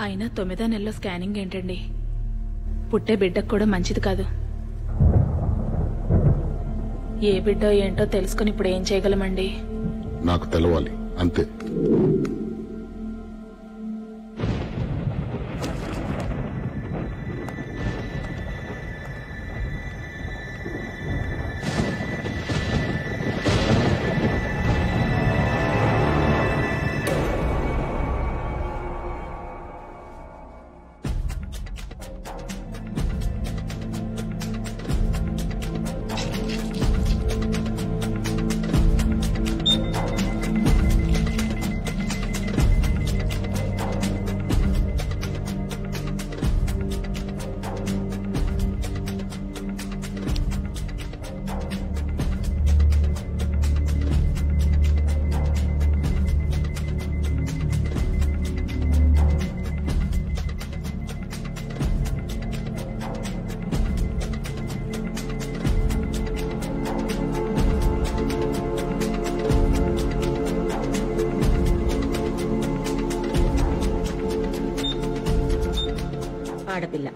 అయినా 9వ నెలలో స్కానింగ్ ఏంటండి? పుట్టే బిడ్డకు కూడా మంచిది కాదు. ఏ బిడ్డో ఏంటో తెలుసుకుని ఇప్పుడు ఏం చేయగలమండి? నాకు తెలవాలి అంతే. ఆడపిల్ల.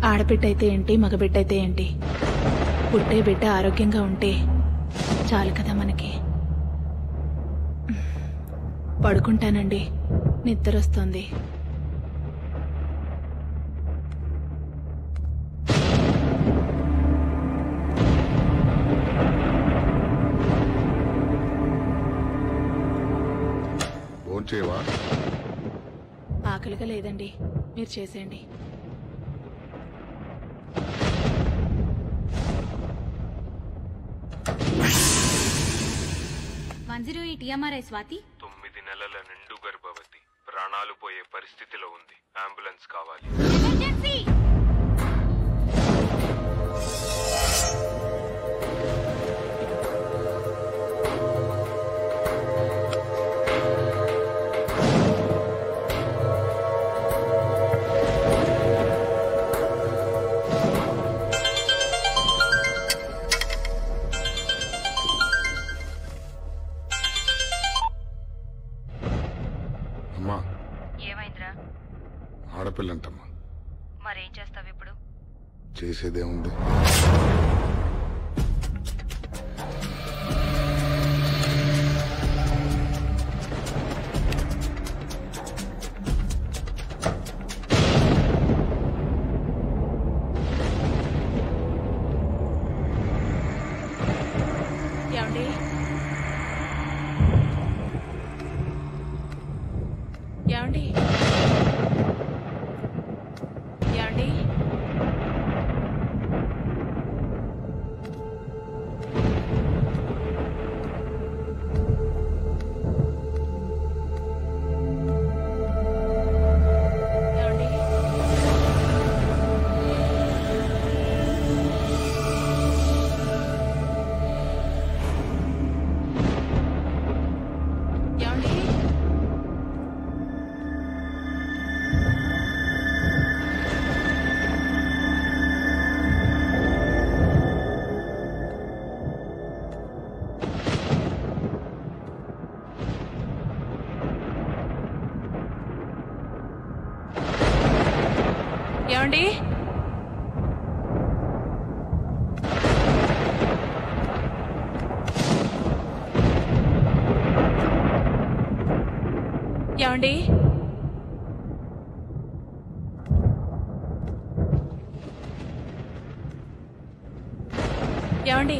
ఆడబిడ్డ అయితే ఏంటి, మగబిడ్డ అయితే ఏంటి? పుట్టే బిడ్డ ఆరోగ్యంగా ఉంటే చాలు కదా మనకి. పడుకుంటానండి, నిద్రొస్తుంది. భోంచేవా? ఆకలిగా లేదండి, మీరు చేసేయండి. TMRI స్వాతి 9 నెలల నిండు గర్భవతి, ప్రాణాలు పోయే పరిస్థితిలో ఉంది. అంబులెన్స్ కావాలి. ఎమర్జెన్సీ. అమ్మా, ఏమైందిరా? ఆడపిల్లంటమ్మా. మరేం చేస్తావు ఇప్పుడు? చేసేదేముంది? ఏమండి? ఏమండి? ఏమండి? ఏమండి? ఏమండి? ఏమండి? ఏమండి? ఏమండి?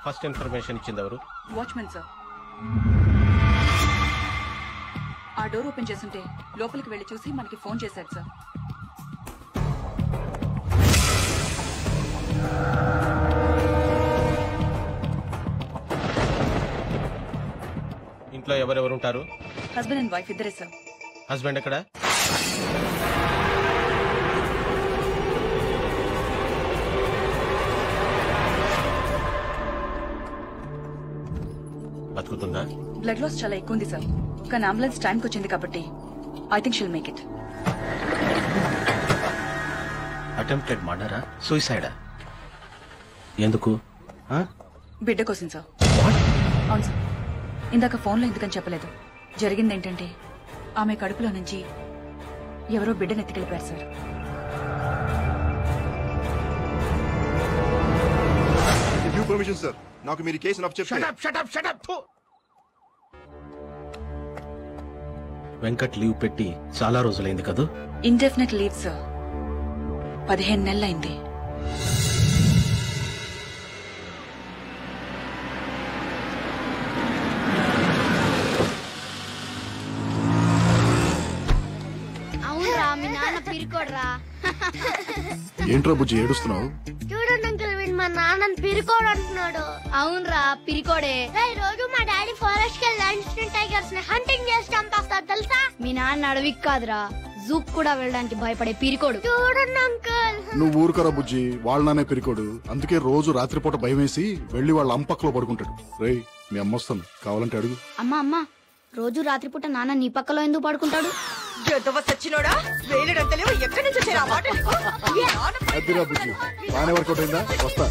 ఫస్ట్ ఇన్ఫర్మేషన్ ఇచ్చింది ఎవరు? Watchman sir. ఆ డోర్ ఓపెన్ చేస్తుంటే లోపలికి వెళ్లి చూసి మనకి ఫోన్ చేశారు సార్. ఇంట్లో ఎవరెవరు ఉంటారు? హస్బెండ్ అండ్ వైఫ్ ఇద్దరే సార్. హస్బెండ్ ఎక్కడ? బతుకుతుందా? బ్లడ్ లాస్ చాలా ఎక్కువ ఉంది సార్. కానీ అంబులెన్స్ టైంకి వచ్చింది కాబట్టి I think she'll make it. Attempted మర్డరా, సూసైడా? ఎందుకు? బిడ్డ కోసం సార్. అవును సార్. ఇందాక ఫోన్లో ఎందుకని చెప్పలేదు. జరిగింది ఏంటంటే ఆమె కడుపులో నుంచి ఎవరో బిడ్డను ఎత్తుకెళ్ళిపోయారు సార్. పర్మిషన్ సార్, నాకు మీరు కేసు వెంకట్ లీవ్ పెట్టి చాలా రోజులైంది కదా? Indefinite leave sir. 15 నెలలైంది. అవునరా, మీ నాన్న పిరికోడ్రా. ఏంట్రా బుజ్జి ఏడుస్తున్నావు? చూడండి అంకుల్, వీడు మా నాన్నని పిరికోడు అంటున్నాడు. అవునరా, పిరికోడే. రోజు మా డాడీ ఫారెస్ట్ కి వెళ్ళి టైగర్స్ ని హంటింగ్ చేసి చంపేస్తాడు తెలుసా. మీ నాన్న అడవికి కాదురా, జూక్ కూడా వెళ్ళడానికి భయపడే పిరికోడు. చూడండి అంకుల్. నువ్వు ఊరుకరా బుజ్జి, వాళ్ళనే పిరికోడు. అందుకే రోజు రాత్రిపూట భయం వేసి వెళ్లి వాళ్ళ అంపక్కలో పడుకుంటాడు. రేయ్, మీ అమ్మ వస్తాను, కావాలంటే అడుగు. అమ్మా, రోజు రాత్రిపూట నాన్న నీ పక్కలో ఎందుకు పడుకుంటాడు? అదిరా బుజ్జి, బానే వర్కౌట్ అయిందా? వస్తా.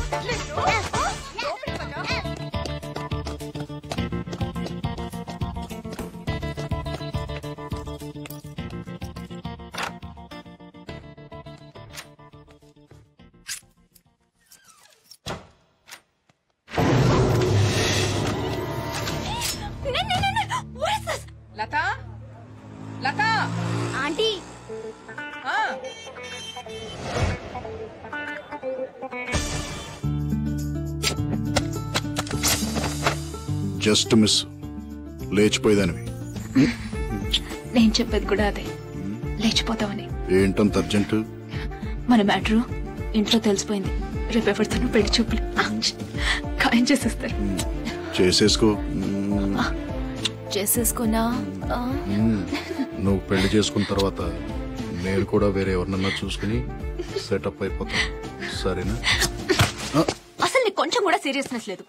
Latha, Latha aunty. Just miss, లేచిపోయేదానివి. నేను చెప్పేది కూడా అదే, లేచిపోతామని. ఏంటంత అర్జెంట్? మన మ్యాటరు ఇంట్లో తెలిసిపోయింది. రేపు ఎవరితోనూ పెళ్లి చూపులు ఖాయం చేసేస్తారు. చేసేసుకో. చేసేసుకున్నా నువ్వు పెళ్లి చేసుకున్న తర్వాత నేను కూడా వేరే ఎవరినన్నా చూసుకుని సెటప్ అయిపోతా. సరేనా? అసలు నీకు కొంచెం కూడా సీరియస్నెస్ లేదు.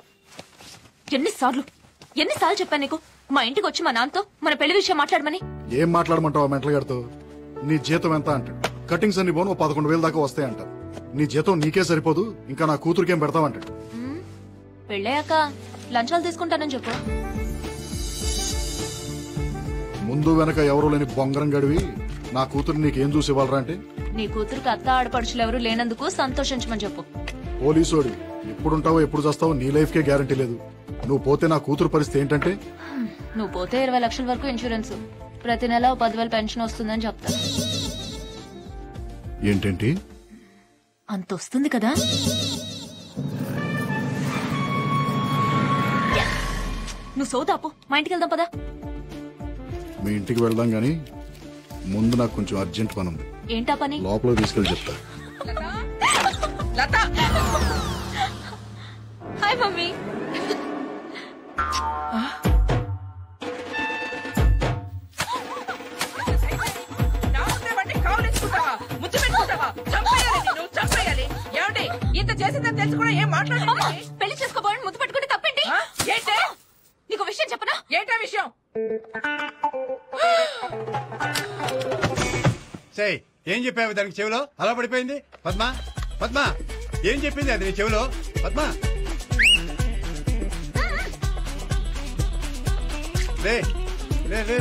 ఎన్నిసార్లు చెప్పాను నీకు మా ఇంటికి వచ్చి మా నాన్నతో మన పెళ్లి విషయం మాట్లాడమని? ఏం మాట్లాడమంటావు మెంటల్ గారితో? నీ జీతం ఎంత అంటాడు. కటింగ్స్ అన్ని పోను 11,000 దాకా వస్తాయంట. నీ జీతం నీకే సరిపోదు, ఇంకా నా కూతురికేం పెడతావంటాడు. పెళ్ళయ్యాక లంచాలు తీసుకుంటానని చెప్పు. ముందు వెనక ఎవరూ లేని బొంగరం గడివి నా కూతురు నీకేం చూసి ఇవ్వాలరా అంటే? నీ కూతురికి అత్త ఆడపడుచులు ఎవరు లేనందుకు సంతోషించమని చెప్పు. పోలీసోడి ఎప్పుడుంటావో ఎప్పుడు చేస్తావో నీ లైఫ్ కే గ్యారంటీ లేదు. నువ్వు పోతే నా కూతురు పరిస్థితి ఏంటంటే? నువ్వు పోతే 20 లక్షల వరకు ఇన్సూరెన్స్, ప్రతి నెల 10,000 పెన్షన్ వస్తుందని చెప్తా. ఏంటేంటి అంత వస్తుంది కదా? నువ్వు సోదాపు, మా ఇంటికి వెళ్దాం పదా. మీ ఇంటికి వెళ్దాం గాని ముందు నాకు కొంచెం అర్జెంట్ పని ఉంది. ఏంటా పని? లోపల తీసుకెళ్ళి చెప్తా. Hi mummy. ఇంత చేసిందని తెలిసి కూడా ఏం మాట్లాడు. పెళ్లి చేసుకోబోయని ముద్దు పెట్టుకుని తప్పేంటి? ఏంటే? నీకు విషయం చెప్పనా? ఏంటా విషయం? ఏం చెప్పావు దానికి చెవిలో? అలా పడిపోయింది. పద్మా, పద్మా, ఏం చెప్పింది అది నీ చెవిలో? పద్మా, లే లే లే.